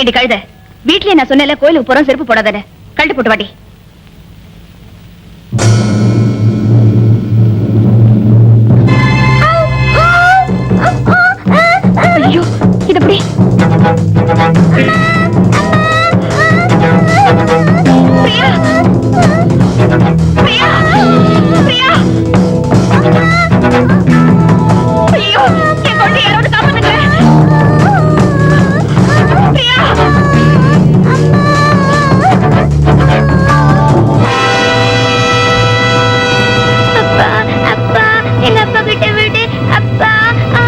ஏடி கழுத, வீட்லயே நான் சொன்னேன்ல கோயிலுக்கு போறோம் செருப்பு போடாதே. கழட்டி போட்டு வாடி. ஐயோ, இது எப்படி? பிரியா, பிரியா, பிரியா. ஐயோ, என் குழந்தை யாராவது காப்பாத்துங்க. பிரியா. அப்பா, அப்பா, எங்க அப்பா கிட்ட விடு. அப்பா, அப்பா.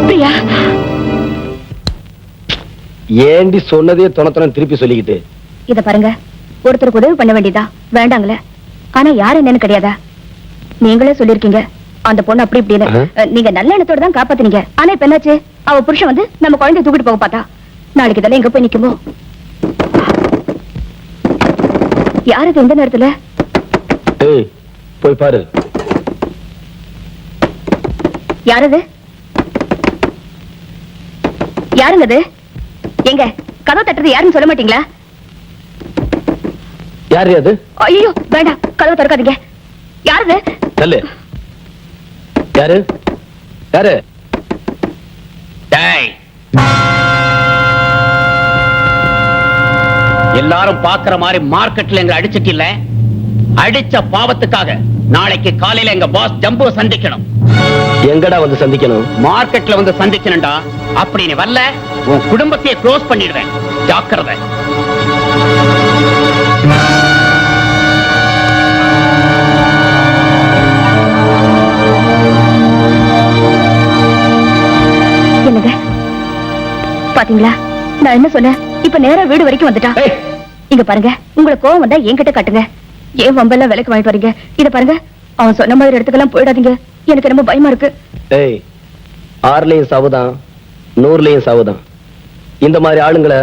பிரியா. ஏண்டி சொன்னதே தொண திருப்பி சொல்லிக்கிட்டு? இத பாருங்க, ஒருத்தருக்கு உதவி பண்ண வேண்டியதா வேண்டாங்களே. ஆனா யாரு என்னன்னு கிடையாதா? நீங்களே சொல்லிருக்கீங்க அந்த பொண்ணு அப்படி இப்படின்னு. நீங்க நல்ல எண்ணத்தோட தான் காப்பாத்தினீங்க. ஆனா இப்ப என்னாச்சு? அவ புருஷன் வந்து நம்ம குழந்தைய தூக்கிட்டு போக பார்த்தா. நாளைக்கு இதெல்லாம் எங்க போய் நிக்குமோ? யாருக்கு இந்த நேரத்துல? போய் பாரு. யாரது? யாருங்க அது? எங்க கதவு தட்டுறது யாருன்னு சொல்ல மாட்டீங்களா? யாரு அது? ஐயோ வேண்டாம், கதவு திறக்காதீங்க. யாருது? சொல்லு. யாரு? யாரு? எல்லாரும் பாக்குற மாதிரி மார்க்கெட்ல எங்க அடிச்சிட்டு இல்ல. அடிச்ச பாவத்துக்காக நாளைக்கு காலையில எங்க பாஸ் ஜம்பு சந்திக்கணும். எங்கடா வந்து சந்திக்கணும்? மார்க்கெட்ல வந்து சந்திக்கணும்டா. அப்படி நீ வரல உன் குடும்பத்தையே க்ளோஸ் பண்ணிடுவேன். ஜாக்கிரதை. என்னங்க பாத்தீங்களா, நான் என்ன சொன்னேன்? இப்ப நேரா வீடு வரைக்கும் வந்துட்டா. இங்க பாருங்க, உங்களை கோவம் வந்தா என்கிட்ட காட்டுங்க. ஏன் வம்பெல்லாம் விலைக்கு வாங்கிட்டு வரீங்க? இத பாருங்க, அவன் சொன்ன மாதிரி இடத்துக்கெல்லாம் போயிடாதீங்க. எனக்கு ரொம்ப பயமா இருக்கு. 6லயும் சாவுதான், 100லயும் சாவுதான். இந்த மாதிரி ஆளுங்களை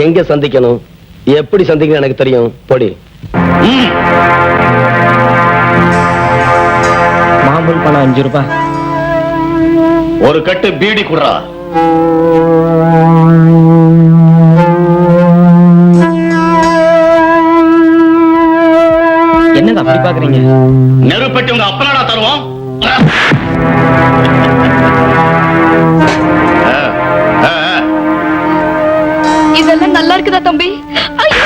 எங்க சந்திக்கணும், எப்படி சந்திக்கணும் எனக்கு தெரியும். போடி. மாமூல் பணம் 5 ரூபாய். ஒரு கட்டு பீடி குடுறா. என்னங்க அப்படி பாக்குறீங்க? நெருப்பட்டி உங்க அப்பனாடா தருவோம். இதெல்லாம் நல்லா இருக்குதா தம்பி? ஐயோ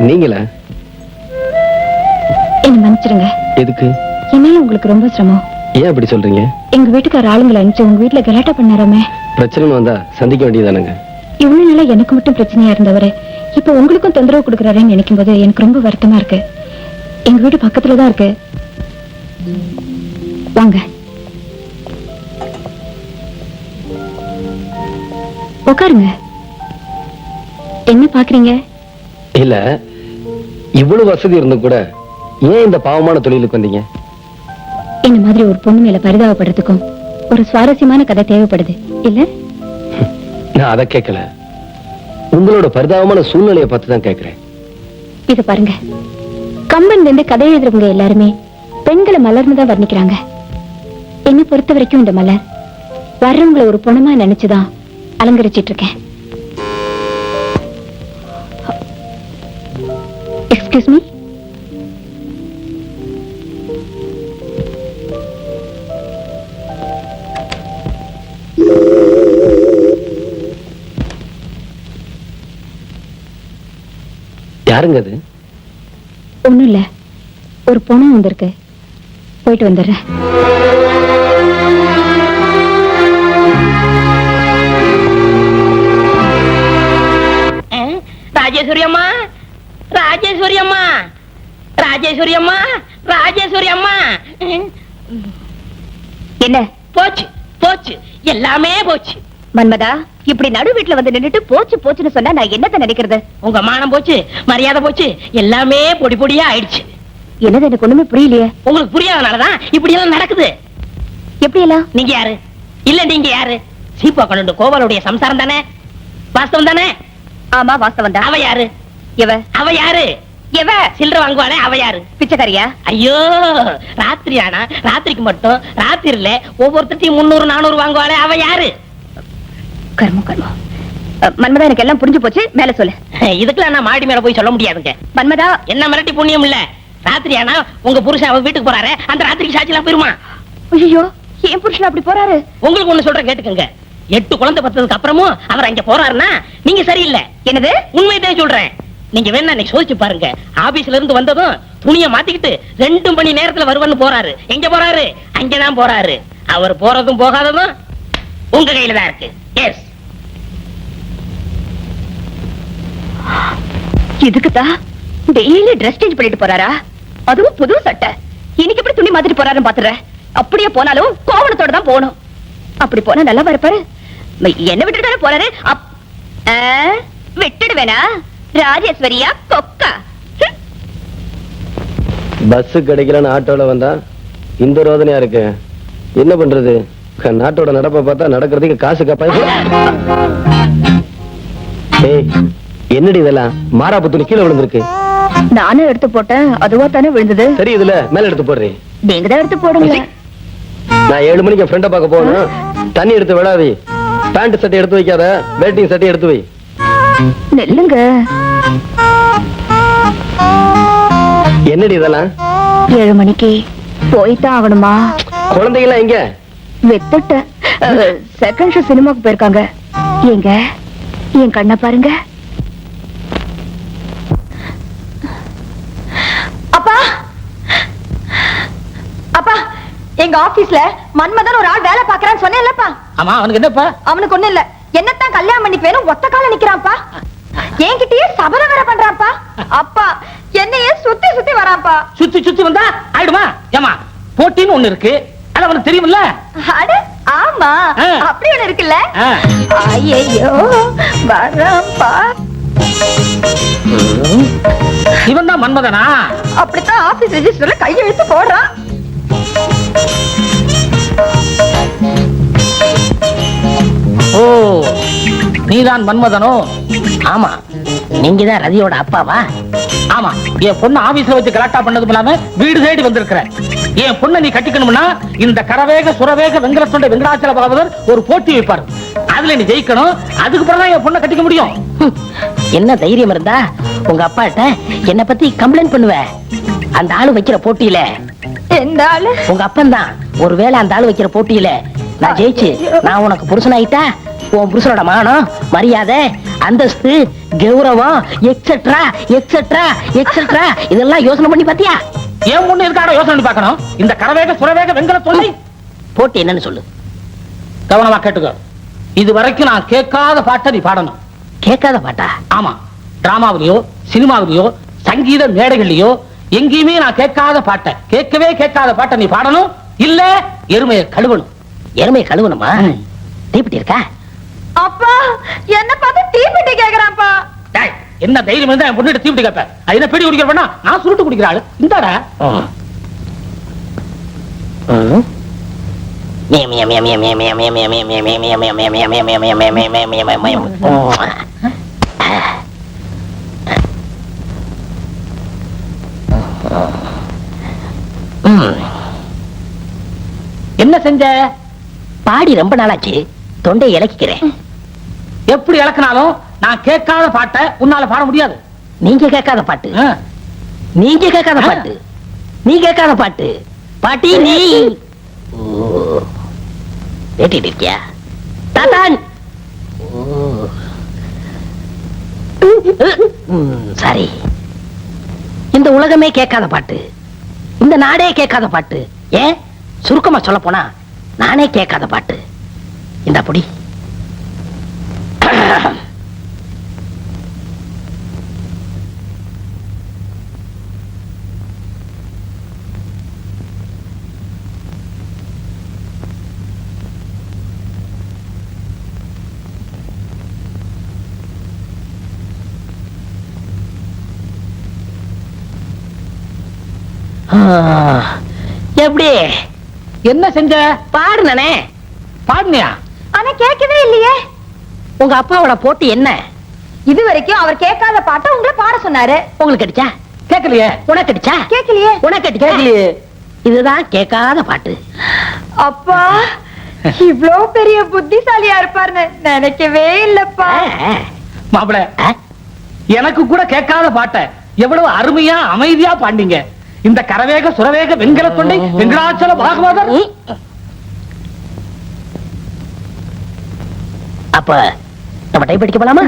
நீங்களா? என்ன மன்னிச்சிடுங்க. எதுக்கு? என்னால உங்களுக்கு ரொம்ப சிரமம். ஏன் அப்படி சொல்றீங்க? எங்க வீட்டுக்கார ஆளுங்களை அனுப்பிச்சு உங்க வீட்டுல கலாட்டா பண்ணாராமே. பிரச்சனை வந்தா சந்திக்க வேண்டியதானுங்க. இவ்வளவு நாளா எனக்கு மட்டும் பிரச்சனையா இருந்தவரு இப்ப உங்களுக்கும் தொந்தரவு கொடுக்கறாருன்னு நினைக்கும் போது எனக்கு ரொம்ப வருத்தமா இருக்கு. எங்க வீடு பக்கத்துலதான் இருக்கு. வாங்க உட்காருங்க. என்ன பாக்குறீங்க? இல்ல, இவ்வளவு வசதி இருந்தும் கூட ஏன் இந்த பாவமான தொழிலுக்கு வந்தீங்க? இந்த மாதிரி ஒரு பொண்ணு மேல பரிதாபப்படுறதுக்கும் ஒரு சுவாரஸ்யமான கதை தேவைப்படுது இல்ல? நான் அதை கேட்கல, உங்களோட பரிதாபமான சூழ்நிலையை பார்த்து தான் கேட்கிறேன். இத பாருங்க, கம்பன்ல இருந்து கதை எழுதுறவங்க எல்லாருமே பெண்களை மலர்னுதான் வர்ணிக்கிறாங்க. என்னை பொறுத்த வரைக்கும் இந்த மலர் வர்றவங்களை ஒரு பொணமா நினைச்சுதான் அலங்கரிச்சிட்டு இருக்கேன். Excuse me. யாருங்க அது? ஒண்ணும் இல்ல, ஒரு பொண்ணு வந்திருக்கு. போயிட்டு வந்துடுறேன். ராஜேஸ்வரி அம்மா, ராஜேஸ்வரி அம்மா, ராஜேஸ்வரி அம்மா, ராஜேஸ்வரி அம்மா. என்ன போச்சு போச்சு, எல்லாமே போச்சு. மன்மதா, இப்படி நடு வீட்டுல வந்து நின்னுட்டு போச்சு போச்சுன்னு சொன்னா நான் என்னத்த நினைக்கிறது? உங்க மானம் போச்சு, மரியாதை போச்சு, எல்லாமே பொடி பொடியா ஆயிடுச்சு. என்னது எனக்கு ஒண்ணுமே புரியலையே. உங்களுக்கு புரியாதனாலதான் இப்படி எல்லாம் நடக்குது. எப்படி எல்லாம்? நீங்க யாரு? இல்ல நீங்க யாரு? சீப்பா கொண்டு கோவலுடைய சம்சாரம் தானே? வாஸ்தவம் தானே? ஆமா வாஸ்தவம் தான். அவ யாரு? எவ? அவ யாரு? எவ? சில்லற வாங்குவானே அவ யாரு? பிச்சைக்காரியா? ஐயோ, ராத்திரி ஆனா ராத்திரிக்கு மட்டும் ராத்திரில ஒவ்வொருத்தையும் 300 400 வாங்குவாளே அவ யாரு? கர்மம் கர்மம். மன்மதா, எனக்கு எல்லாம் புரிஞ்சு போச்சு. மேல சொல்லு. இதுக்கெல்லாம் நான் மாடி மேல போய் சொல்ல முடியாதுங்க. மன்மதா, என்ன மிரட்டி புண்ணியம் இல்ல. ராத்திரி ஆனா உங்க புருஷன் அவ வீட்டுக்கு போறாரு, அந்த ராத்திரிக்கு சாட்சிலாம் போயிருமா? ஐயோ, ஏன் புருஷன் அப்படி போறாரு? உங்களுக்கு ஒண்ணு சொல்றேன் கேட்டுக்கங்க. 8 குழந்தை பத்ததுக்கு அப்புறமும் அவர் அங்க போறாருன்னா நீங்க சரியில்லை. என்னது? உண்மைதான் சொல்றேன். நீங்க வேணா இன்னைக்கு சோதிச்சு பாருங்க. ஆபீஸ்ல இருந்து வந்ததும் துணியை மாத்திக்கிட்டு 2 மணி நேரத்துல வருவன்னு போறாரு. எங்க போறாரு? அங்கதான் போறாரு. அவர் போறதும் போகாததும் உங்க கையில தான் இருக்கு. எஸ். இதுக்குதான் டெய்லி ட்ரெஸ் சேஞ்ச் பண்ணிட்டு போறாரா? அதுவும் புது சட்டை. இன்னைக்கு எப்படி துணி மாத்திட்டு போறாருன்னு பாத்துறேன். அப்படியே போனாலும் கோவணத்தோட தான் போகணும். அப்படி போனா நல்லா வரப்பாரு. என்ன விட்டுட்டு போறாரு? விட்டுடுவேனா? ராஜேஸ்வரியா கொக்கா? பஸ் கிடைக்கலன்னு ஆட்டோல வந்தா இந்த ரோதனையா இருக்கு. என்ன பண்றது? நாட்டோட நடப்ப பார்த்தா நடக்கிறதுக்கு காசு கப்பா. என்னடி இதெல்லாம்? மாறாப்பு துணி கீழே விழுந்திருக்கு. நானும் எடுத்து போட்டேன், அதுவா தானே விழுந்தது. சரி, இதுல மேல எடுத்து போடுறேன். நீங்க தான் எடுத்து போடுங்க. நான் 7 மணிக்கு என் ஃப்ரெண்ட பார்க்க போகணும். தண்ணி எடுத்து விடாதி. பேண்ட் சட்டை எடுத்து வைக்காத, வேட்டிங் சட்டை எடுத்து வை. நெல்லுங்க. என்னடி இதெல்லாம்? 7 மணிக்கு போய்தான் ஆகணுமா? குழந்தைங்களா எங்க? வெத்துட்ட. செகண்ட் ஷோ சினிமாக்கு போயிருக்காங்க. எங்க என் கண்ணை பாருங்க. அப்பா, அப்பா, எங்க ஆபீஸ்ல மன்மதன் ஒரு ஆள் வேலை பாக்குறான்னு சொன்னேன்லப்பா. ஆமா, அவனுக்கு என்னப்பா? அவனுக்கு ஒண்ணு இல்ல, என்னத்தான் கல்யாணம் பண்ணிக்கு வேணும் ஒத்த கால நிக்கிறான்ப்பா. என்கிட்டயே சபர வேற பண்றான்ப்பா. அப்பா, என்னையே சுத்தி சுத்தி வரான்ப்பா. சுத்தி சுத்தி வந்தா ஆயிடுமா? ஏமா, போட்டின்னு ஒண்ணு இருக்கு, அது அவனுக்கு தெரியுமில்ல? அட ஆமா, அப்படி ஒண்ணு இருக்குல்ல. ஐயோ வரான்ப்பா. இவன் தான் மன்மதனா? அப்படித்தான் ஆபீஸ் ரெஜிஸ்டர்ல கையெழுத்து போடுறான். ஓ, நீதான் மன்மதனோ? ஆமா, நீங்க தான் ரதியோட அப்பாவா? ஆமா, என் பொண்ணு ஆபீஸ்ல வச்சு கலாட்டா பண்ணதும் இல்லாம வீடு தேடி வந்திருக்கிற. என் பொண்ணை நீ கட்டிக்கணும்னா இந்த கரவேக சுரவேக வெங்கடத்தோட வெங்கடாச்சல பாகவதர் ஒரு போட்டி வைப்பாரு. அதுல நீ ஜெயிக்கணும். அதுக்கு பிறகு என் பொண்ணை கட்டிக்க முடியும். என்ன தைரியம் இருந்தா உங்க அப்பாட்ட என்ன பத்தி கம்ப்ளைண்ட் பண்ணுவ? அந்த ஆளு வைக்கிற போட்டியில எந்த ஆளு? உங்க அப்பன் தான். ஒருவேளை அந்த ஆளு வைக்கிற போட்டியில நான் ஜெயிச்சு நான் உனக்கு புருஷனாயிட்டா உன் புருஷனோட மானம் மரியாதை அந்தஸ்து, கௌரவம், எக்ஸெட்ரா எக்ஸெட்ரா எக்ஸெட்ரா இதெல்லாம் யோசனை பண்ணி பாத்தியா? ஏன் முன்ன இருக்காட யோசனை பண்ணி பார்க்கணும்? இந்த கரவேக சுரவேக வெங்கல தொல்லை போட்டு என்னன்னு சொல்லு. கவனமா கேட்டுக்கோ. இது வரைக்கும் நான் கேட்காத பாட்டை நீ பாடணும். கேட்காத பாட்டா? ஆமா, டிராமாவிலயோ சினிமாவிலயோ சங்கீத மேடைகள்லயோ எங்கேயுமே நான் கேட்காத பாட்டை, கேட்கவே கேட்காத பாட்டை நீ பாடணும். இல்ல எருமையை கழுவணும். எருமையை கழுவணுமா? தீப்பிட்டி இருக்கா? அப்பா என்ன பார்த்து தீப்பிட்டி கேக்குறான்ப்பா. டேய், என்ன தைரியம் இருந்தா என் பொண்ணுகிட்ட தீப்பிட்டி கேட்பேன்? அது என்ன பீடி குடிக்கிற பண்ணா? நான் சுருட்டு குடிக்கிற ஆளு. இந்தாடா. என்ன செஞ்ச? பாடி ரொம்ப நாளாச்சு, தொண்டை இலக்கிக்கிறேன். எப்படி இழக்கினாலும் நான் கேட்காத பாட்டை உன்னால பாட முடியாது. நீங்க கேட்காத பாட்டு, நீங்க கேட்காத பாட்டு, நீ கேட்காத பாட்டு, பாட்டி நீ கேட்டுட்டு இருக்கியா? தாத்தான் சரி, இந்த உலகமே கேட்காத பாட்டு, இந்த நாடே கேட்காத பாட்டு, ஏன் சுருக்கமா சொல்ல போனா நானே கேட்காத பாட்டு. இந்த அப்படி எப்படி என்ன செஞ்ச? பாடுனே. பாடுனியா? ஆனா கேட்கவே இல்லையே. உங்க அப்பாவோட போட்டு என்ன? இது வரைக்கும் அவர் கேட்காத பாட்டை உங்களை பாட சொன்னாரு. உங்களுக்கு அடிச்சா? கேட்கலையே. உனக்கு அடிச்சா? கேட்கலையே. உனக்கு அடிச்சா? இதுதான் கேட்காத பாட்டு. அப்பா இவ்ளோ பெரிய புத்திசாலியா இருப்பார்னு நினைக்கவே இல்லப்பா. மாப்பிள, எனக்கு கூட கேட்காத பாட்டை எவ்வளவு அருமையா அமைதியா பாண்டீங்க. இந்த கரவேக சுரவேக வெங்கல தொண்டை வெங்கடாச்சல பாகவதர். அப்ப நம்ம டைப் அடிக்க போலாமா?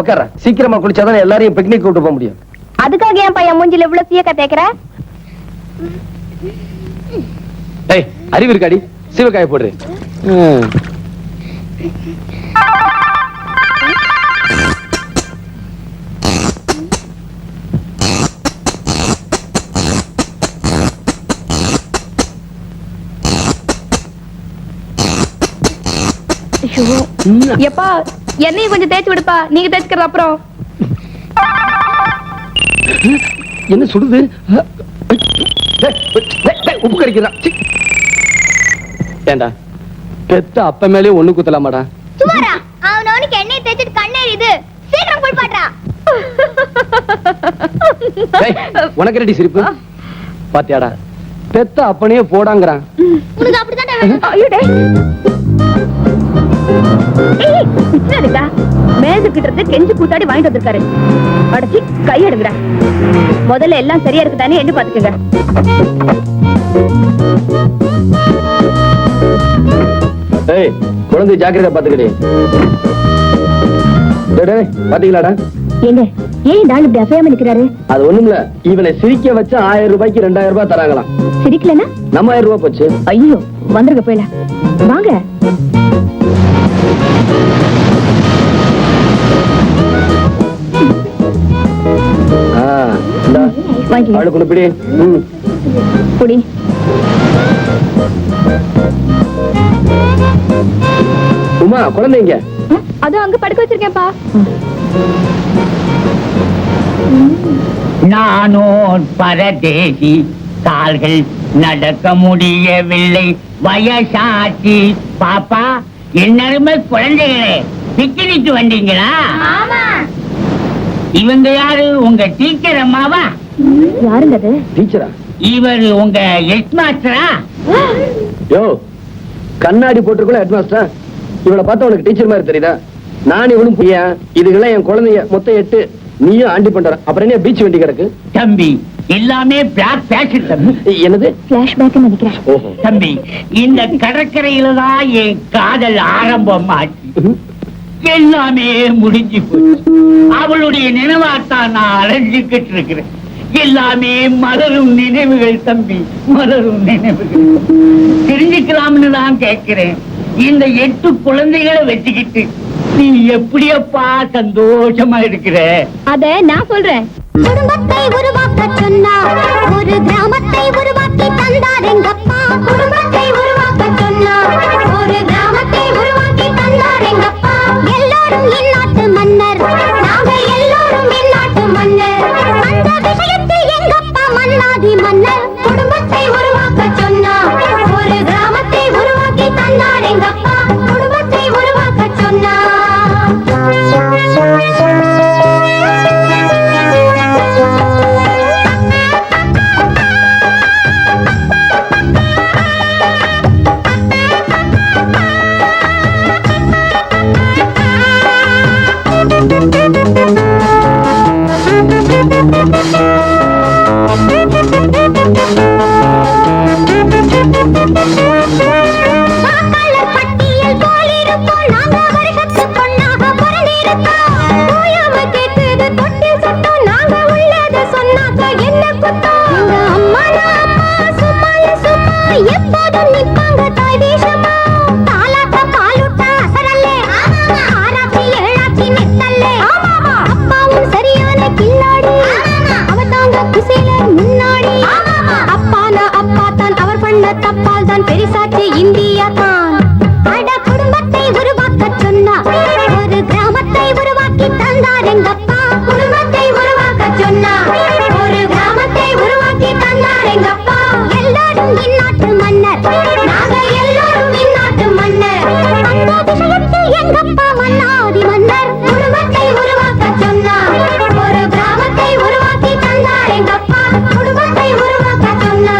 உட்கார, சீக்கிரமா குளிச்சாதான் எல்லாரையும் பிக்னிக் கூட்டு போக முடியும். அதுக்காக என் பையன் மூஞ்சில இவ்வளவு சீயக்கா தேய்க்கிற? அறிவு இருக்காடி, சிவகாய போடுற. எப்பா என்னையும் கொஞ்சம் தேய்ச்சி விடுப்பா, நீங்க தேய்ச்சிக்கிறது அப்புறம். என்ன சுடுது? உப்பு கறிக்கிறான். ஏண்டா பெத்த அப்ப மேலே ஒண்ணு குத்தலாமாடா? சுமாரா அவனவனுக்கு எண்ணெய் தேய்ச்சிட்டு கண்ணேறிது. சீக்கிரம் போய் பாட்றா. உனக்கு ரெடி சிரிப்பு பாத்தியாடா? பெத்த அப்பனையே போடாங்கறான். உனக்கு அப்படிதான் வேணும். ஐயோ டேய், ஏய் பிச்சைடா, மேதுக்கிட்ட இருந்து கெஞ்சி கூத்தாடி வாங்கிட்டு வந்திருக்காரு. அடச்சி கை எடுங்கடா. முதல்ல எல்லாம் சரியா இருக்குதானே எண்ணி பாத்துக்கங்க. ஏய் குழந்தை ஜாக்கிரதை பாத்துக்கடி. பாத்தீங்களாடா? ஏங்க ஏன் இந்த ஆள் இப்படி அசையாம நிக்கிறாரு? அது ஒண்ணுமில்ல, இவனை சிரிக்க வச்சா 1000 ரூபாய்க்கு 2000 ரூபாய் தராங்களாம். சிரிக்கலனா நம்ம 1000 ரூபாய் போச்சு. ஐயோ வந்துருங்க போயில வாங்க. ஆளுக்குள்ள பிடி. குடி. உமா குழந்தைங்க அது அங்க படுக்க வச்சிருக்கேன்ப்பா. நானோ பரதேசி, கால்கள் நடக்க முடியவில்லை, வயசாச்சு. பாப்பா, என்னருமே குழந்தைகளே, பிக்னிக்கு வந்தீங்களா? இவங்க யாரு? உங்க டீச்சர் அம்மாவா? யாருங்க அது? டீச்சரா? இவர் உங்க ஹெட் மாஸ்டரா? யோ கண்ணாடி போட்டுருக்குள்ள ஹெட் மாஸ்டர். இவளை பார்த்தா உனக்கு டீச்சர் மாதிரி தெரியுதா? நான் இவனும் பையன், இதுக்கெல்லாம் என் குழந்தைய மொத்தம் 8. நீயும் ஆண்டி பண்ற. அப்புறம் என்ன பீச் வண்டி கிடக்கு? தம்பி, எல்லாமே பிளாக் பேஷன் தம்பி. என்னது? பிளாஷ்பேக் நினைக்கிறேன். ஓஹோ. தம்பி, இந்த கடற்கரையில தான் என் காதல் ஆரம்பமாச்சு. எல்லாமே முடிஞ்சு போச்சு. அவளுடைய நினைவாத்தான் நான் அலைஞ்சுக்கிட்டு இருக்கிறேன். எல்லாமே மலரும் நினைவுகள் தம்பி, மலரும் நினைவுகள். தெரிஞ்சுக்கலாம்னு தான் கேட்கிறேன். இந்த 8 குழந்தைகளை வச்சுக்கிட்டு நீ எப்படியப்பா சந்தோஷமா இருக்கிற? அத நான் சொல்றேன். குடும்பத்தை உருவாக்க சொன்னார், ஒரு கிராமத்தை உருவாக்கி தந்தார் எங்கப்பா. குடும்பத்தை உருவாக்க சொன்னார், ஒரு கிராமத்தை உருவாக்கி தந்தார் எங்கப்பா. எல்லாரும் இந்நாட்டு மன்னர், நாங்க எல்லாரும் இந்நாட்டு மன்னர். அந்த விஷயத்தில் எங்கப்பா மன்னாதி மன்னர். குடும்பத்தை உருவாக்க சொன்னார், ஒரு கிராமத்தை உருவாக்கி தந்தார் எங்கப்பா. குடும்பத்தை உருவாக்க சொன்னார். வாக்காளர் பட்டியல் போலிருப்போம், நாங்க வருஷத்து பொண்ணாக பிறந்திருக்கோம். ஓயாம கேட்டது தொட்டில் சத்தம், நாங்க உள்ளத சொன்னாக்க என்ன குத்தம்? எங்க அம்மானா அம்மா, சும்மால சும்மா, எப்போதும் நிப்பாங்க தாய் தேசமா. தாலாட்ட பாலுட்ட அசரல்லே, ஆராய்ச்சி ஏழாச்சி நித்தல்லே. அப்பாவும் சரியான கில்லாடி, அவர் தாங்க குசேலர் முன்னாடி. அப்பானா அப்பா தான், அவர் பண்ண தப்பால் தான் பெரிசாச்சு இந்தியா தான். அட குடும்பத்தை உருவாக்க சொன்னா, ஒரு கிராமத்தை உருவாக்கி தந்தார் எங்கப்பா. குடும்பத்தை உருவாக்க சொன்னா, ஒரு கிராமத்தை உருவாக்கி தந்தார் எங்கப்பா. எல்லாரும் இந்நாட்டு மன்னர், நாங்க எல்லாரும் இந்நாட்டு மன்னர். அந்த விஷயத்தில் எங்கப்பா மன்னாதி மன்னர். குடும்பத்தை உருவாக்க சொன்னா, ஒரு கிராமத்தை உருவாக்கி தந்தார் எங்கப்பா. குடும்பத்தை உருவாக்க சொன்னா.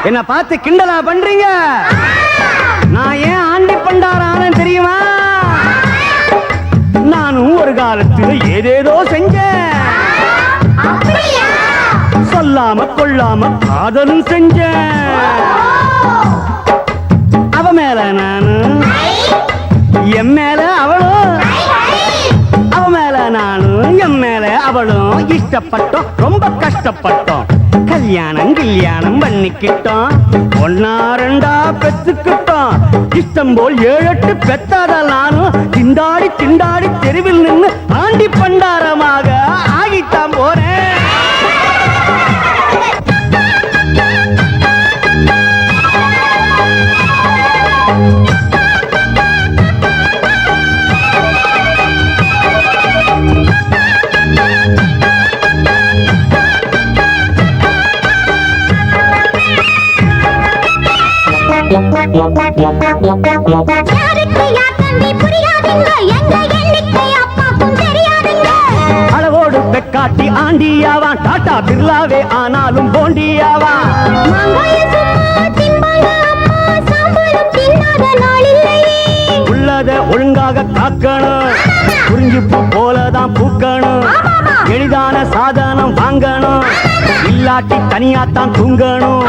என்ன பார்த்து கிண்டலா பண்றீங்க? நான் ஏன் ஆண்டி பண்டாரான தெரியுமா? நானும் ஒரு காலத்துல ஏதேதோ செஞ்சேன். சொல்லாம கொள்ளாம காதலும் செஞ்சேன். அவ மேல நானு, என் மேல அவளும். அவ மேல நானும், என் மேல அவளும் இஷ்டப்பட்டோம், ரொம்ப கஷ்டப்பட்டோம். கல்யாணம் கல்யாணம் பண்ணிக்கிட்டோம், 1 2 பெத்துக்கிட்டோம். இஷ்டம் போல் 7 8 பெத்தாத நானும் திண்டாடி திண்டாடி தெருவில் நின்று ஆண்டி பண்டாரமாக ஆகித்தான் போறேன். யாருக்கு யார் தம்பி புரியாதுங்க, எங்க எண்ணிக்கை அப்பாக்கும் தெரியாதுங்க. அளவோடு பெக்காட்டி ஆண்டியாவான், டாடா பிர்லாவே ஆனாலும் போண்டியாவான். மாங்காய சும்மா திம்பாங்க அம்மா, சாம்பலும் தின்னாத நாள் இல்லையே. உள்ளத ஒழுங்காக காக்கணும், குறிஞ்சிப்பு போலதான் பூக்கணும். எளிதான சாதனம் வாங்கணும், இல்லாட்டி தனியாத்தான் தூங்கணும்.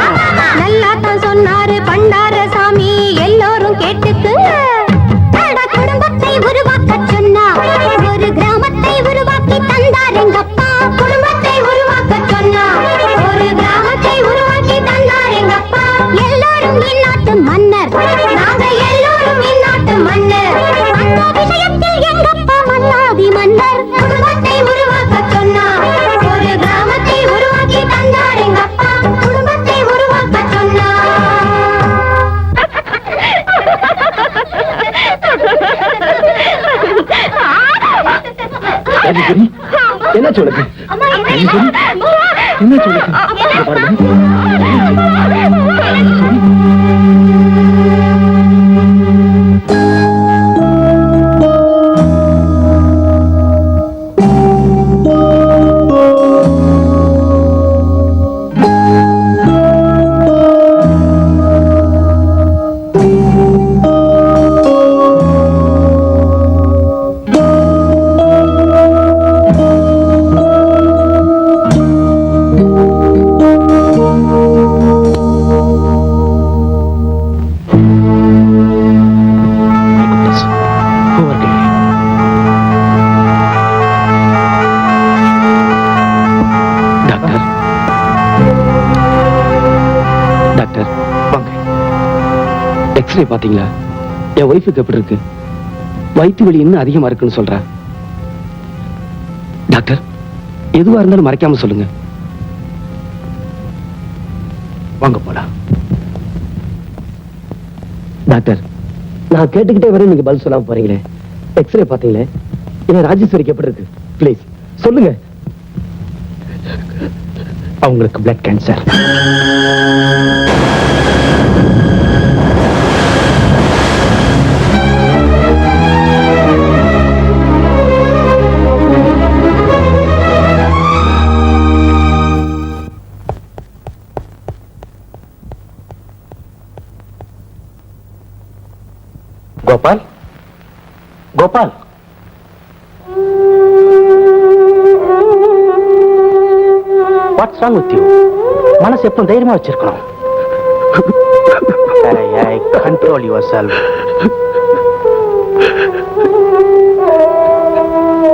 நல்லா தான் சொன்னாரு பண்டார சாமி, எல்லோரும் கேட்டுக்குங்க. அட குடும்பத்தை உருவாக்க சொன்னா, ஒரு கிராமத்தை உருவாக்கி தந்தார் எங்கப்பா. குடும்பத்தை உருவாக்க சொன்னா, ஒரு கிராமத்தை உருவாக்கி தந்தார் எங்கப்பா. எல்லாரும் இந்நாட்டு மன்னர், நாங்க எல்லாரும் இந்நாட்டு மன்னர். அந்த விஷயத்தில் எங்கப்பா மன்னாதி மன்னர். குடும்பத்தை உருவாக்க சொன்னா, ஒரு கிராமத்தை உருவாக்கி தந்தார் எங்கப்பா. குடும்பத்தை உருவாக்க சொன்னா. என்ன சொல்லுங்க? என்ன சொல்லுங்க? டாக்டர் வாங்க. எக்ஸ்ரே பாத்தீங்களா? என் ஒய்ஃபுக்கு எப்படி இருக்கு? வயிற்று வலி இன்னும் அதிகமா இருக்குன்னு சொல்றா. டாக்டர், எதுவா இருந்தாலும் மறைக்காம சொல்லுங்க. வாங்க போலாம். டாக்டர், நான் கேட்டுக்கிட்டே வரேன், நீங்க பதில் சொல்லாம போறீங்களே. எக்ஸ்ரே பாத்தீங்களே, என் ராஜேஸ்வரிக்கு எப்படி இருக்கு? ப்ளீஸ் சொல்லுங்க. அவங்களுக்கு blood cancer. Gopal, Gopal, what's wrong with you? மனசு எப்பவும் தைரியமா வச்சிருக்கணும். Control your self.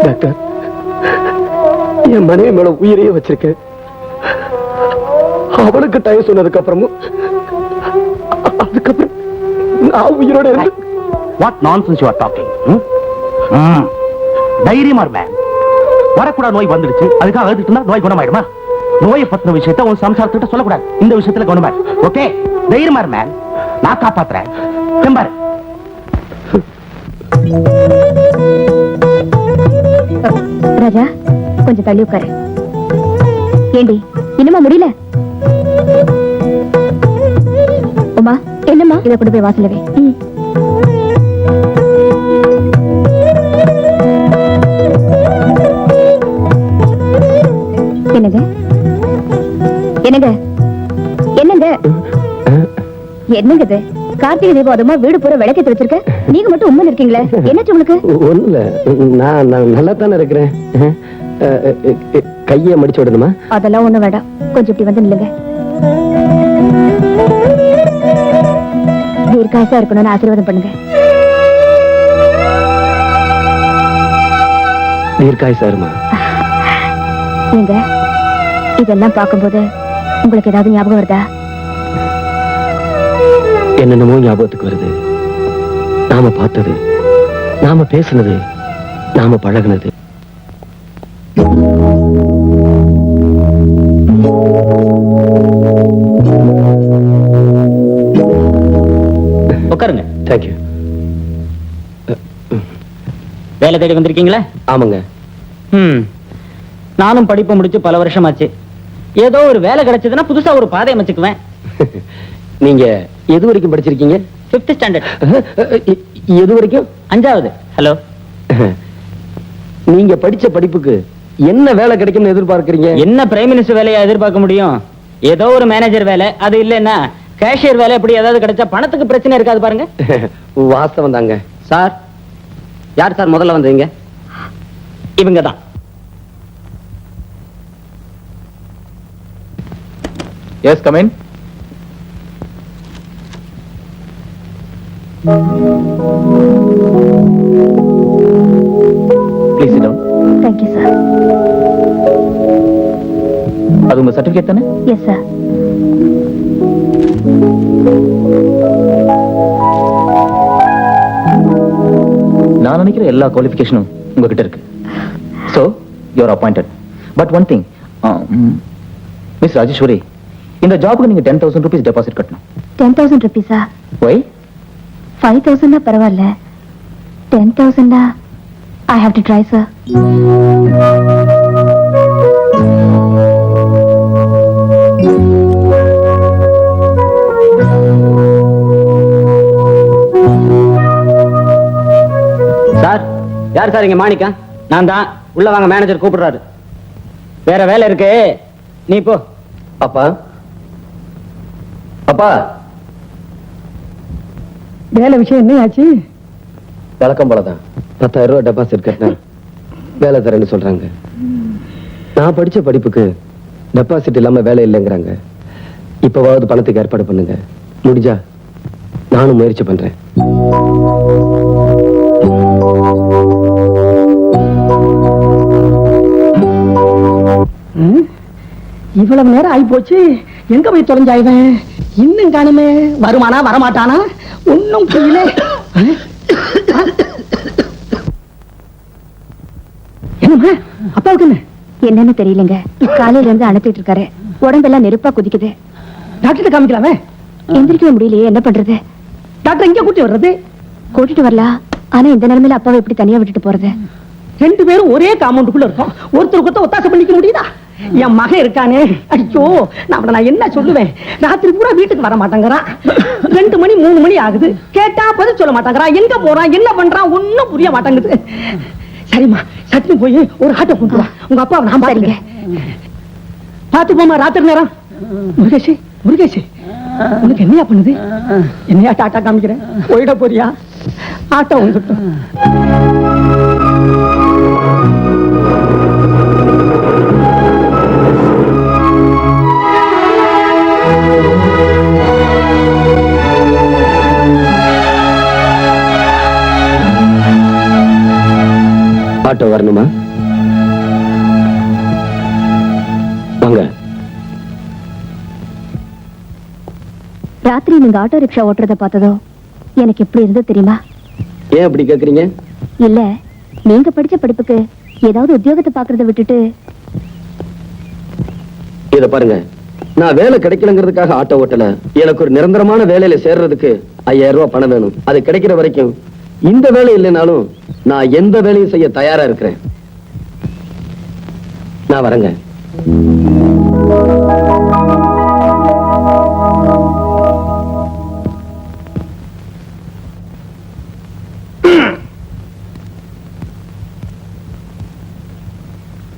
டாக்டர், என் மனைவி மேல உயிரையே வச்சிருக்கேன். அவளுக்கு டைம் சொன்னதுக்கு அப்புறமும் அதுக்கப்புறம் நான் உயிரோட இருந்து. What nonsense you are talking? தைரியமா இருமே. வரக்கூடாத நோய் வந்துடுச்சு, அதுக்காக அழுதுட்டு இருந்தா நோய் குணமாயிடுமா? நோயை பத்தின விஷயத்த உன் சம்சாரத்திட்ட சொல்லக்கூடாது. இந்த விஷயத்துல குணமாயிடு. ஓகே, தைரியமா இருமே. நான் காப்பாத்துறேன். செம்பாரு. ராஜா, கொஞ்சம் தள்ளி உட்காரு. ஏண்டி இன்னுமா முடியல? உமா, என்னம்மா? இதை கொண்டு போய் வாசலவே. என்னங்க என்னங்க என்னங்க என்னங்க இது? கார்த்திகை தீபம் அதுமா வீடு பூரா விளக்கேத்தி வச்சிருக்க, நீங்க மட்டும் உண்மையில இருக்கீங்களே, என்னாச்சு உங்களுக்கு? ஒண்ணு இல்ல, நான் நல்லா தானே இருக்கிறேன். கையை மடிச்சு விடணுமா? அதெல்லாம் ஒண்ணு வேண்டாம், கொஞ்சம் இப்படி வந்து நில்லுங்க. தீர்க்காசா இருக்கணும்னு ஆசீர்வாதம் பண்ணுங்க. தீர்க்காயசா இருமா. நீங்க இதெல்லாம் பார்க்கும்போது உங்களுக்கு ஏதாவது ஞாபகம் வருதா? என்னென்னமோ ஞாபகத்துக்கு வருது. நாம பார்த்தது, நாம பேசினது, நாம பழகினது. உட்காருங்க. தேங்க்யூ. வேலை தேடி வந்திருக்கீங்களா? ஆமாங்க. நானும் படிப்பு முடிச்சு பல வருஷம் ஆச்சு. ஏதோ ஒரு வேலை கிடைச்சதுன்னா புதுசா ஒரு பாதை அமைச்சுக்குவேன். நீங்க எது வரைக்கும் படிச்சிருக்கீங்க? 5th standard. எது வரைக்கும்? 5வது. ஹலோ. நீங்க படிச்ச படிப்புக்கு என்ன வேலை கிடைக்கும்னு எதிர்பார்க்கறீங்க? என்ன பிரைம் மினிஸ்டர் வேலையா எதிர்பார்க்க முடியும்? ஏதோ ஒரு மேனேஜர் வேலை, அது இல்லைன்னா கேஷியர் வேலை, எப்படி ஏதாவது கிடைச்சா பணத்துக்கு பிரச்சனை இருக்காது பாருங்க. வாஸ்தவம் தாங்க. சார், யார் சார் முதல்ல வந்தீங்க? இவங்க தான். Yes, come in. Please sit down. Thank you sir. அது உங்க சர்டிபிகேட் தானே? Yes sir. நான் நினைக்கிற எல்லா குவாலிஃபிகேஷனும் உங்ககிட்ட இருக்கு. So, you are appointed. But one thing, Miss Rajeshwari, இந்த ஜாபுக்கு நீங்க 10,000 rupees டெபாசிட் கட்டணும். 10,000 rupees-ஆ? Why? 5,000 பரவாயில்ல, 10,000 I have to try, sir. Sir, யார் சார் இங்க மாணிக்கா? நான் தான். உள்ள வாங்க, மேனேஜர் கூப்பிடுறாரு. வேற வேலை இருக்கு, நீ போ. அப்பா, அப்பா, வேலை விஷயம் என்ன ஆச்சு? வழக்கம் போலதான் 10,000 ரூபாய் டெபாசிட் கட்டினேன், வேலை தரேன்னு சொல்றாங்க. நான் படிச்ச படிப்புக்கு டெபாசிட் இல்லாம வேலை இல்லைங்கிறாங்க. இப்பவாவது பணத்துக்கு ஏற்பாடு பண்ணுங்க. முடிஞ்சா நானும் முயற்சி பண்றேன். இவ்வளவு நேரம் ஆகி போச்சு, எங்க போய் தொலைஞ்சாய்வன்? இன்னும் காணுமே, வருமானா வரமாட்டானா ஒன்னும் புரியல. என்னம்மா அப்பாவுக்கு என்ன? என்னன்னு தெரியலங்க, காலையில இருந்து அனுப்பிட்டு இருக்காரு, உடம்பெல்லாம் நெருப்பா குதிக்குது. டாக்டர் காமிக்கலாமே. எந்திரிக்கவே முடியலையே, என்ன பண்றது? டாக்டர் இங்க கூட்டி வர்றது. கூட்டிட்டு வரலாம், ஆனா இந்த நிலைமையில அப்பாவை எப்படி தனியா விட்டுட்டு போறது? 2 பேரும் ஒரே காம்பவுண்டுக்குள்ள இருக்கோம், ஒருத்தருக்கு ஒத்தாசை பண்ணிக்க முடியுதா? என் மகன் இருக்கானே, ஐயோ நான் என்ன சொல்லுவேன்? ராத்திரி பூரா வீட்டுக்கு வர மாட்டேங்கிறான். 2 மணி 3 மணி ஆகுது, கேட்டா பதில் சொல்ல மாட்டேங்கிறான். எங்க போறான், என்ன பண்றான், ஒண்ணும் புரிய மாட்டேங்குது. சரிம்மா, சட்னி போய் ஒரு ஆட்டோ கொண்டு வா, உங்க அப்பா நான் பாருங்க. பாத்து போமா, ராத்திரி நேரம். முருகேஷ் முருகேஷ், உனக்கு என்னையா பண்ணுது? என்னையா டாட்டா காமிக்கிறேன், போயிட போறியா? ஆட்டோ வந்துட்டோம். ஆட்டோ வரணுமா? வாங்க. ராத்திரி நீங்க ஆட்டோ ரிக்ஷா ஓட்டுறத பார்த்ததோ எனக்கு எப்படி இருந்தது தெரியுமா? ஏன் அப்படி கேக்குறீங்க? இல்ல, நீங்க படிச்ச படிப்புக்கு ஏதாவது உத்தியோகத்தை பாக்குறத விட்டுட்டு. இத பாருங்க, நான் வேலை கிடைக்கலங்கிறதுக்காக ஆட்டோ ஓட்டல. எனக்கு ஒரு நிரந்தரமான வேலையில சேர்றதுக்கு 5000 ரூபாய் பணம் வேணும். அது கிடைக்கிற வரைக்கும் இந்த வேலை இல்லைனாலும் நான் எந்த வேலையும் செய்ய தயாரா இருக்கிறேன். நான் வரேங்க.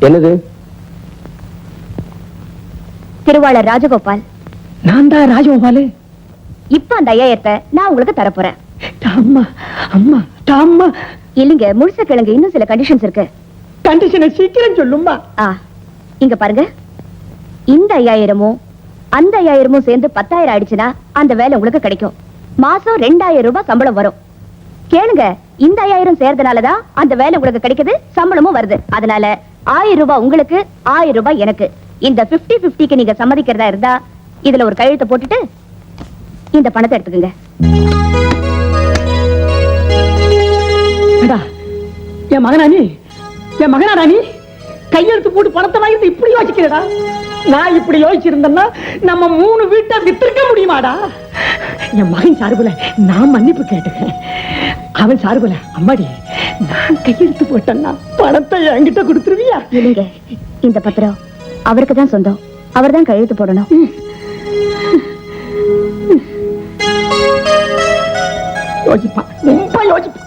என்னது? திருவாளர் ராஜகோபால். நான் தான் ராஜகோபாலு. இப்ப அந்த 5000 நான் உங்களுக்கு தரப்போறேன். அம்மா அம்மா அம்மா, இல்லைங்க, முழுச கிழங்கு, இன்னும் சில கண்டிஷன்ஸ் இருக்கு. கண்டிஷனை சீக்கிரம் சொல்லுமா. இங்க பாருங்க, இந்த 5000மும் அந்த 5000மும் சேர்ந்து 10000 ஆயிடுச்சுன்னா அந்த வேலை உங்களுக்கு கிடைக்கும். மாசம் 2000 ரூபாய் சம்பளம் வரும். கேளுங்க, இந்த 5000 சேர்றதுனாலதான் அந்த வேலை உங்களுக்கு கிடைக்குது, சம்பளமும் வருது. அதனால 1000 ரூபாய் உங்களுக்கு, 1000 ரூபாய் எனக்கு. இந்த 50-50க்கு நீங்க சம்மதிக்கிறதா இருந்தா இதுல ஒரு கையெழுத்து போட்டுட்டு இந்த பணத்தை எடுத்துக்கங்க. என் மகனா நீ, என் மகனா நீ கையெழுத்து போட்டு பணத்தை வாங்கிட்டு இப்படி யோசிக்கிறடா? நான் இப்படி யோசிச்சிருந்தேன்னா நம்ம 3 வீட்டை வித்திருக்க முடியுமாடா? என் மகன் சார்புல நான் மன்னிப்பு கேட்டுக்கிறேன். அவன் சார்புல அம்மாடி நான் கையெழுத்து போட்டேன்னா பணத்தை என்கிட்ட கொடுத்துருவியா? இல்லைங்க, இந்த பத்திரம் அவருக்கு தான் சொந்தம், அவர் தான் கையெழுத்து போடணும். யோசிப்பா, ரொம்ப யோசிப்பா.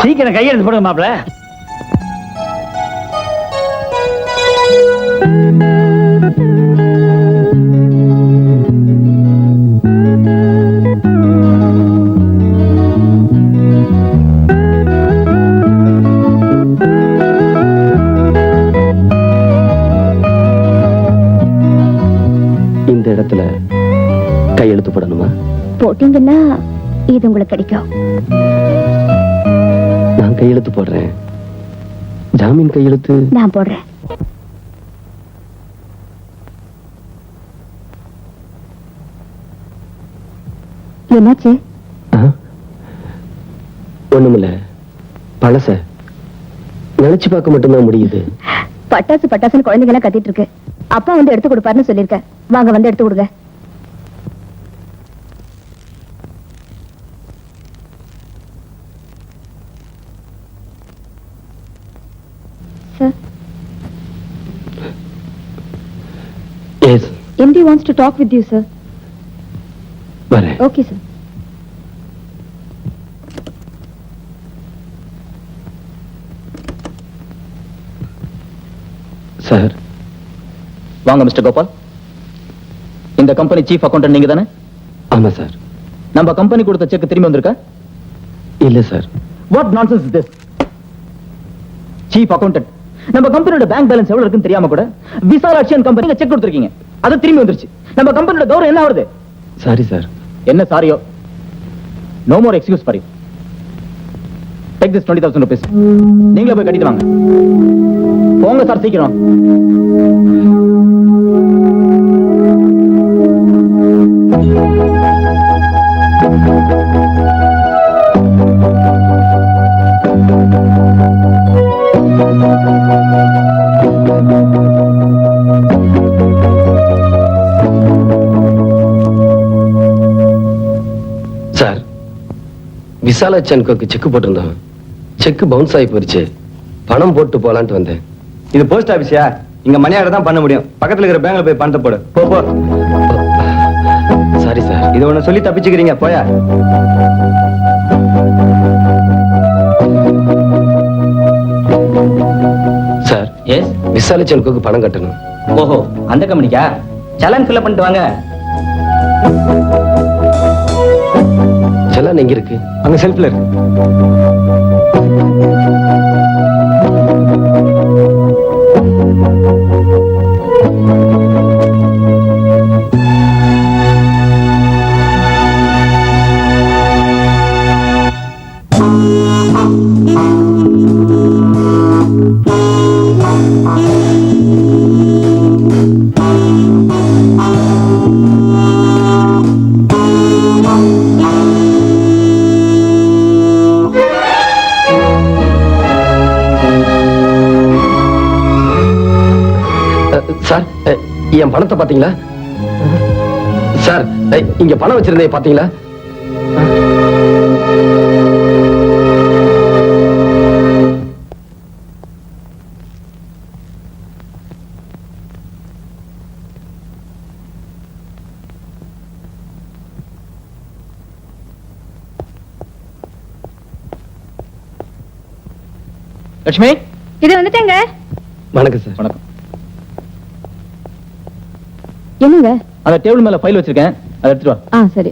சீக்கிரம் கையெழுத்து போடுங்க மாப்பிள்ள. இந்த இடத்துல கையெழுத்து போடணுமா? போட்டீங்கன்னா இது உங்களுக்கு கிடைக்கும். நான் கையெழுத்து போடுறேன். ஜாமீன் கையெழுத்து நான் போடுறேன். என்னாச்சு? ஒண்ணுமில்ல, பழச நினைச்சு பார்க்க மட்டும்தான் முடியுது. பட்டாசு பட்டாசுன்னு குழந்தைங்க எல்லாம் கத்திட்டு இருக்கு. அப்பா வந்து எடுத்து கொடுப்பாருன்னு சொல்லிருக்க. வாங்க, வந்து எடுத்து கொடுங்க. Sir. Yes. MD wants to talk with you, sir. வரேன். Okay, sir. சார். வாங்க மிஸ்டர் கோபால். இந்த கம்பெனி சீஃப் அக்கவுண்டன்ட் நீங்க தானே? ஆமா சார். நம்ம கம்பெனி கொடுத்த செக் திரும்பி வந்திருக்கா? இல்ல sir. What nonsense is this? Chief accountant, நம்ம கம்பெனியோட பேங்க் பேலன்ஸ் எவ்வளவு இருக்குன்னு தெரியாம கூட விசாலாட்சியன் கம்பெனிக்கு செக் கொடுத்திருக்கீங்க. அது திரும்பி வந்துருச்சு. நம்ம கம்பெனியோட கௌரவம் என்ன ஆகுது? Sorry sir. என்ன சாரியோ? No more excuse for you. Take this 20,000 rupees. நீங்களே போய் கட்டிட்டு வாங்க. போங்க சார், சீக்கிரம். விசாலாச்சனுக்கு செக் போட்டிருந்தோம். செக் பவுன்ஸ் ஆகி போயிருச்சு. பணம் போட்டு போலான்ட்டு வந்தேன். இது போஸ்ட் ஆபீஸா? இங்க மணி ஆர்டர் தான் பண்ண முடியும். பக்கத்துல இருக்கிற பேங்க்ல போய் பணத்தை போடு. போ போ. Sorry sir. இது ஒண்ணு சொல்லி தப்பிச்சுக்கிறீங்க, போயா. Sir, S. விசாலாச்சனுக்கு பணம் கட்டணும். ஓஹோ, அந்த கம்பெனிக்கா? சலான் ஃபில் பண்ணிட்டு வாங்க. செலான் எங்க இருக்கு? அங்க செல்ஃப்ல இருக்கு. சார், என் பணத்தை பாத்தீங்களா? சார், இங்க பணம் வச்சிருந்தே பாத்தீங்களா? லட்சுமி, இது வந்துட்டேங்க. வணக்கம் சார். வணக்கம். என்னங்க? அந்த டேபிள் மேல ஃபைல் வச்சிருக்கேன், அதை எடுத்துட்டு வா. சரி.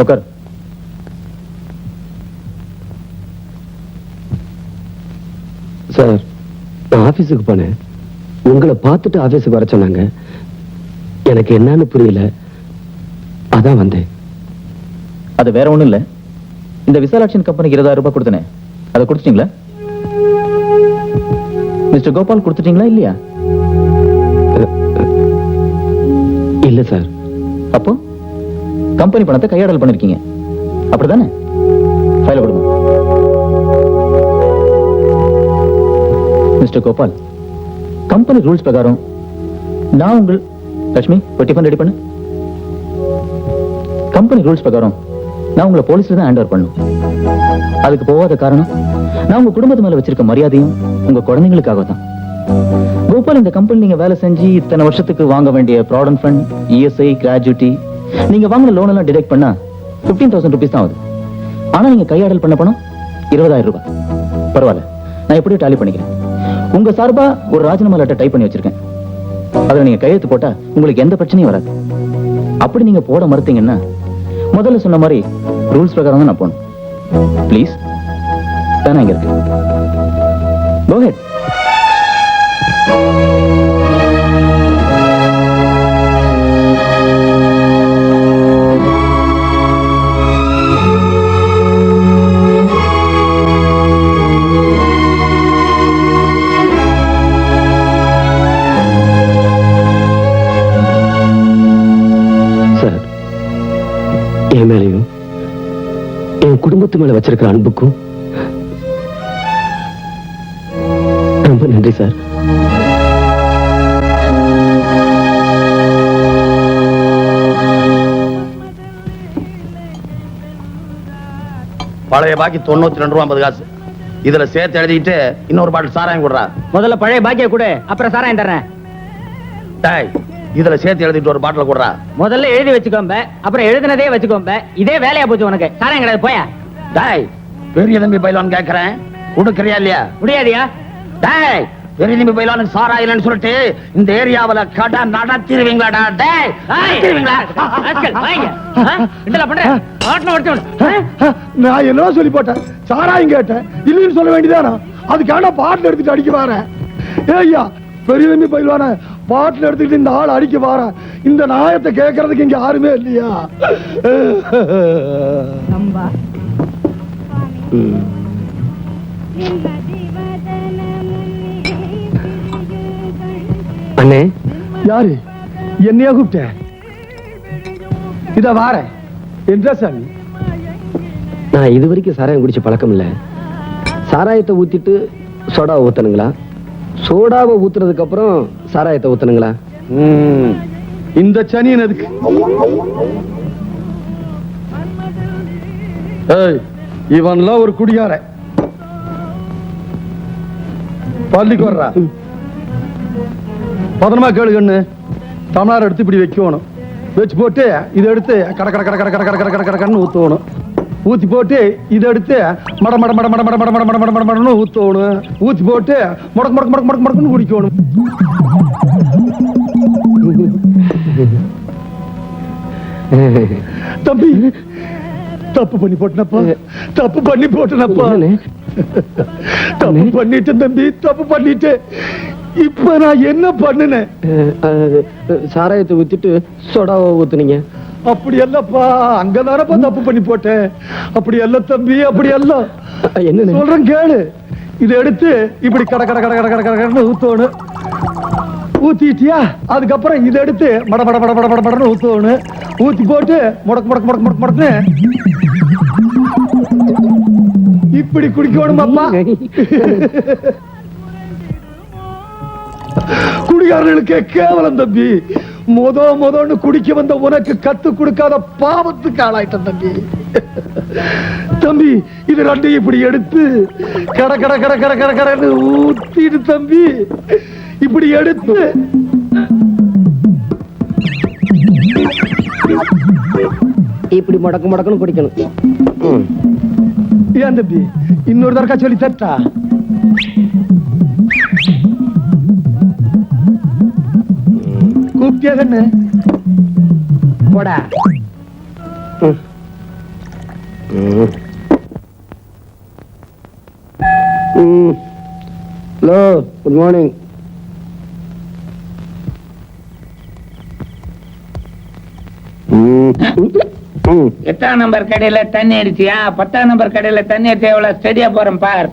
உட்கார். சார், நான் ஆபீஸுக்கு போனேன். உங்களை பார்த்துட்டு ஆபீஸுக்கு வர சொன்னாங்க. எனக்கு என்னன்னு புரியல, அதான் வந்தேன். அது வேற ஒண்ணும் இல்ல. இந்த விசாலாட்சியன் கம்பெனிக்கு 20,000 ரூபாய் கொடுத்தனே, அதை கொடுத்துட்டீங்களா? மிஸ்டர் கோபால் கொடுத்துட்டீங்களா இல்லையா? இல்ல சார். அப்போ கம்பெனி பணத்தை கையாடல் பண்ணிருக்கீங்க, அப்படிதானே? ஃபைல கொடுங்க. மிஸ்டர் கோபால், கம்பெனி ரூல்ஸ் பிரகாரம் நான் உங்கள் லட்சுமி டிஃபன் ரெடி பண்ணு. கம்பெனி ரூல்ஸ் பிரகாரம் நான் உங்களை போலீஸ்ல தான் ஹேண்ட் ஓவர் பண்ணணும். அதுக்கு போகாத காரணம் நான் உங்க குடும்பத்து மேல வச்சிருக்க மரியாதையும் உங்க குழந்தைங்களுக்காக தான். கோபால், இந்த கம்பெனி நீங்க வேலை செஞ்சு இத்தனை வருஷத்துக்கு வாங்க வேண்டிய ப்ராவிடன்ட் ஃபண்ட், இஎஸ்ஐ, கிராஜுவிட்டி, நீங்க வாங்கின லோன் எல்லாம் டிடெக்ட் பண்ணா 15,000 rupees தான் ஆகுது. ஆனா நீங்க கையாடல் பண்ண பணம் 20,000 ரூபாய். பரவாயில்ல, நான் எப்படியோ டாலி பண்ணிக்கிறேன். உங்க சார்பா ஒரு ராஜினாமா லெட்டர் டைப் பண்ணி வச்சிருக்கேன். அதுல நீங்க கையெழுத்து போட்டா உங்களுக்கு எந்த பிரச்சனையும் வராது. அப்படி நீங்க போட மறுத்தீங்கன்னா முதல்ல சொன்ன மாதிரி ரூல்ஸ் பிரகாரம் தான் நான் போகணும். ப்ளீஸ், தானே இங்க இருக்கு. Go ahead. சார், என் மேலையும் என் குடும்பத்து மேல வச்சிருக்கிற அன்புக்கும் ரொம்ப நன்றி சார். பழைய பாக்கி 92 ரூபா 50 காசு. இதுல சேர்த்து எழுதிட்டு இன்னொரு பாட்டில் சாராயம் கொடுறா. முதல்ல பழைய பாக்கிய கொடு, அப்புறம் சாராயம் தர்றேன். டேய், இதுல சேர்த்து எழுதிட்டு ஒரு பாட்டில் கொடுறா. முதல்ல எழுதி வச்சுக்கோம்ப, அப்புறம் எழுதினதே வச்சுக்கோம்ப. இதே வேலையா போச்சு உனக்கு. சாராயம் கிடையாது, போயா. டேய், பெரிய தம்பி பைலான் கேக்குறேன், கொடுக்கறியா இல்லையா? முடியாதியா? டேய், பெரிய தம்பி பைலானுக்கு சாராயம் இல்லைன்னு சொல்லிட்டு இந்த ஏரியாவுல கடை நடத்திடுவீங்களாடா? டேய், நடத்திடுவீங்களா? ஆட்கள், வாங்க. என்னடா பண்ற? ஆட்ல ஓடிச்சு. நான் என்ன சொல்லி போட்டேன்? சாராயம் கேட்டேன், இல்லைன்னு சொல்ல வேண்டியதானா? அதுக்கான பாட்டில் எடுத்துட்டு அடிக்க வாரேன். ஏய்யா, பெரிய தம்பி பயில்வான பாட்டில் எடுத்துக்கிட்டு இந்த ஆள் அடிக்க வாரேன். இந்த நாயத்தை கேட்கறதுக்கு இங்க யாருமே இல்லையா? அண்ணே, யாரு? என்னையா கூப்பிட்ட? இத வாரேன். என்ன சாமி? நான் இது வரைக்கும் சாராயம் குடிச்ச பழக்கம் இல்ல. சாராயத்தை ஊத்திட்டு சோடாவை ஊத்தணுங்களா? சோடாவை ஊத்துறதுக்கு அப்புறம் சாராயத்தை ஊத்தணுங்களா? இந்த சனியன் எதுக்கு? ஏய் இவன்லாம் ஒரு குடியார பள்ளிக்கு வர்றா பதனமா கேளு கண்ணு தமிழார் எடுத்து இப்படி வைக்கணும் வச்சு போட்டு இதை எடுத்து கட கட கட கட கட கட கட கட கடன்னு ஊத்தணும் ஊத்தி போட்டு இதை எடுத்து மட மட மட மட மட மட மட மட மட மடன்னு ஊத்தணும் ஊத்தி போட்டு முடக்கு முடக்கு முடக்கு முடக்கு முடக்குன்னு குடிக்கணும் தம்பி தப்பு பண்ணி போட்டனப்பா தப்பு பண்ணி போட்டனப்பா தப்பு பண்ணிட்டேன் தம்பி தப்பு பண்ணிட்டேன் இப்ப நான் என்ன பண்ணுனேன் சாராயத்தை ஊத்திட்டு சொடாவை ஊத்துனீங்க அப்படி அல்லப்பா அங்கதானப்பா தப்பு பண்ணி போட்டேன் அப்படி அல்ல தம்பி அப்படி அல்ல என்ன சொல்றேன் கேளு இதை எடுத்து இப்படி கட கட கட கட கட கடன்னு ஊத்தணும் ஊத்திட்டியா அதுக்கப்புறம் இதை எடுத்து மட மட மட மட மட மடன்னு ஊத்தணும் ஊத்தி போட்டு முடக்கு முடக்கு முடக்கு முடக்கு முடக்கு இப்படி குடிக்கணும் அப்பா குடிகாரர்களுக்கே கேவலம் தம்பி மொதன்னு குடிக்க வந்த உனக்கு கத்து கொடுக்காத பாவத்துக்கு ஆளாயிட்டம் தம்பி தம்பி இது ரெண்டையும் இப்படி எடுத்து கட கட கட கட கட கடன்னு ஊத்திடு தம்பி இப்படி எடுத்து இப்படி முடக்கு முடக்குன்னு குடிக்கணும் ஏன் தம்பி இன்னொரு தடக்கா சொல்லி தட்டா கூப்பிட்டியா கண்ணு போடா ஹலோ குட் மார்னிங் எட்டாம் நம்பர் கடையில தண்ணி அடிச்சியா 10ஆம் நம்பர் கடையில தண்ணி அடிச்சா எவ்வளவு ஸ்டெடியா போறேன் பார்